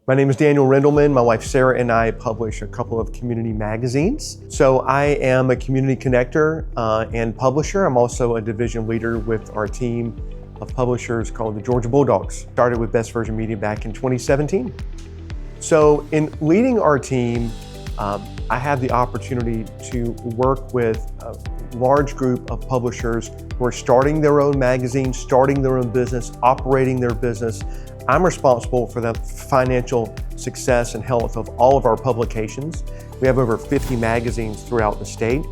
My name is Daniel Rendelman. My wife Sarah and I publish a couple of community magazines. So I am a community connector and publisher. I'm also a division leader with our team of publishers called the Georgia Bulldogs. Started with Best Version Media back in 2017. So in leading our team, I have the opportunity to work with a large group of publishers who are starting their own magazine, starting their own business, operating their business. I'm responsible for the financial success and health of all of our publications. We have over 50 magazines throughout the state,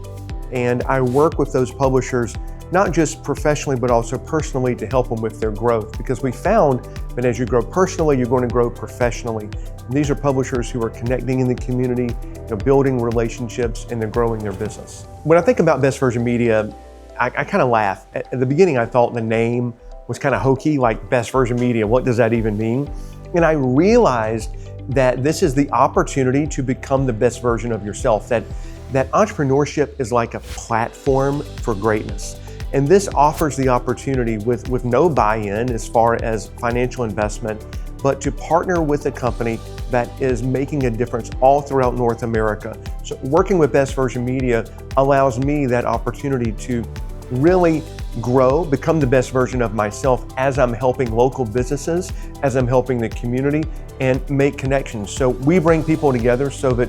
and I work with those publishers not just professionally, but also personally to help them with their growth, because we found that as you grow personally, you're going to grow professionally. And these are publishers who are connecting in the community, building relationships, and they're growing their business. When I think about Best Version Media, I kind of laugh. At the beginning, I thought the name was kind of hokey, like Best Version Media. What does that even mean? And I realized that this is the opportunity to become the best version of yourself, that entrepreneurship is like a platform for greatness. And this offers the opportunity with no buy-in as far as financial investment, but to partner with a company that is making a difference all throughout North America. So working with Best Version Media allows me that opportunity to really grow, become the best version of myself as I'm helping local businesses, as I'm helping the community, and make connections. So we bring people together so that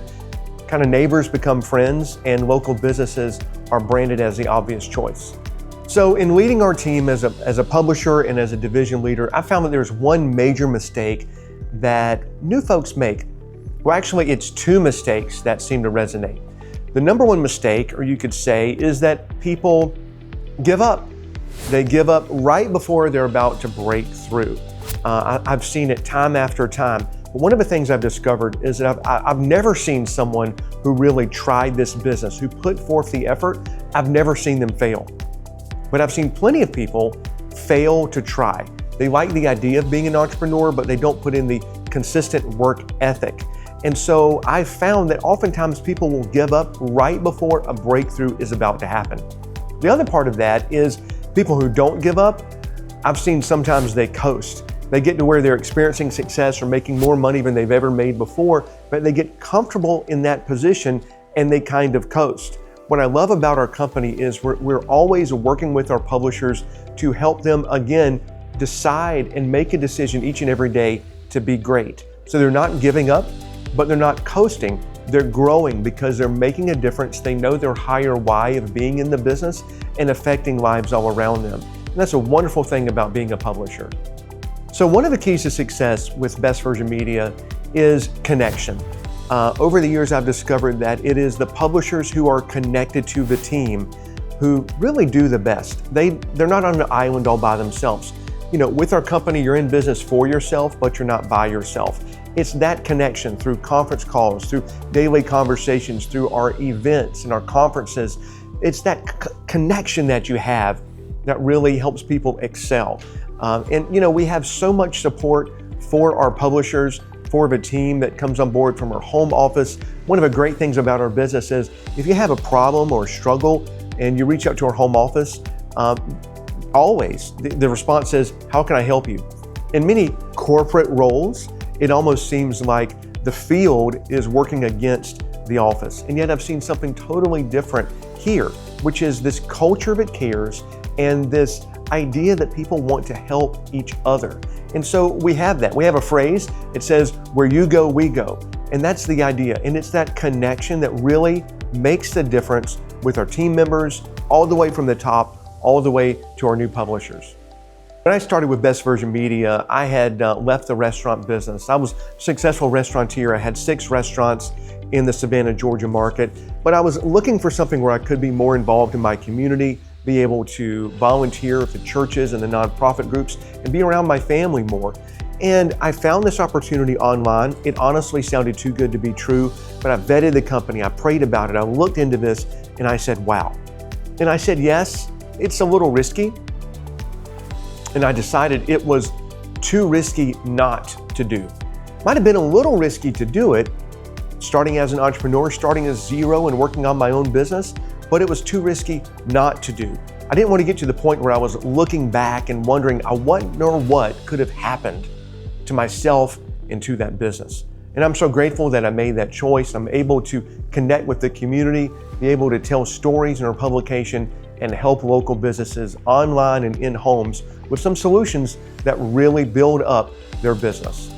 kind of neighbors become friends and local businesses are branded as the obvious choice. So in leading our team as a publisher and as a division leader, I found that there's one major mistake that new folks make. Well, actually, it's two mistakes that seem to resonate. The number one mistake, or you could say, is that people give up. They give up right before they're about to break through. I've seen it time after time. But one of the things I've discovered is that I've never seen someone who really tried this business, who put forth the effort. I've never seen them fail. But I've seen plenty of people fail to try. They like the idea of being an entrepreneur, but they don't put in the consistent work ethic. And so I've found that oftentimes people will give up right before a breakthrough is about to happen. The other part of that is people who don't give up, I've seen sometimes they coast. They get to where they're experiencing success or making more money than they've ever made before, but they get comfortable in that position and they kind of coast. What I love about our company is we're always working with our publishers to help them, again, decide and make a decision each and every day to be great. So they're not giving up, but they're not coasting. They're growing because they're making a difference. They know their higher why of being in the business and affecting lives all around them. And that's a wonderful thing about being a publisher. So one of the keys to success with Best Version Media is connection. Over the years, I've discovered that it is the publishers who are connected to the team who really do the best. They're not on an island all by themselves. With our company, you're in business for yourself, but you're not by yourself. It's that connection through conference calls, through daily conversations, through our events and our conferences. It's that connection that you have that really helps people excel. We have so much support for our publishers, for the team that comes on board from our home office. One of the great things about our business is if you have a problem or a struggle and you reach out to our home office, always the response is, how can I help you? In many corporate roles, it almost seems like the field is working against the office. And yet I've seen something totally different here, which is this culture that cares and this idea that people want to help each other. And so we have that. We have a phrase, it says, where you go, we go. And that's the idea. And it's that connection that really makes the difference with our team members, all the way from the top, all the way to our new publishers. When I started with Best Version Media, I had left the restaurant business. I was a successful restaurateur. I had 6 restaurants in the Savannah, Georgia market, but I was looking for something where I could be more involved in my community, be able to volunteer with the churches and the nonprofit groups, and be around my family more. And I found this opportunity online. It honestly sounded too good to be true, but I vetted the company, I prayed about it, I looked into this, and I said, wow. And I said, yes, it's a little risky. And I decided it was too risky not to do. Might have been a little risky to do it, starting as an entrepreneur, starting as zero and working on my own business, but it was too risky not to do. I didn't want to get to the point where I was looking back and wondering what could have happened to myself into that business. And I'm so grateful that I made that choice. I'm able to connect with the community, be able to tell stories in our publication, and help local businesses online and in homes with some solutions that really build up their business.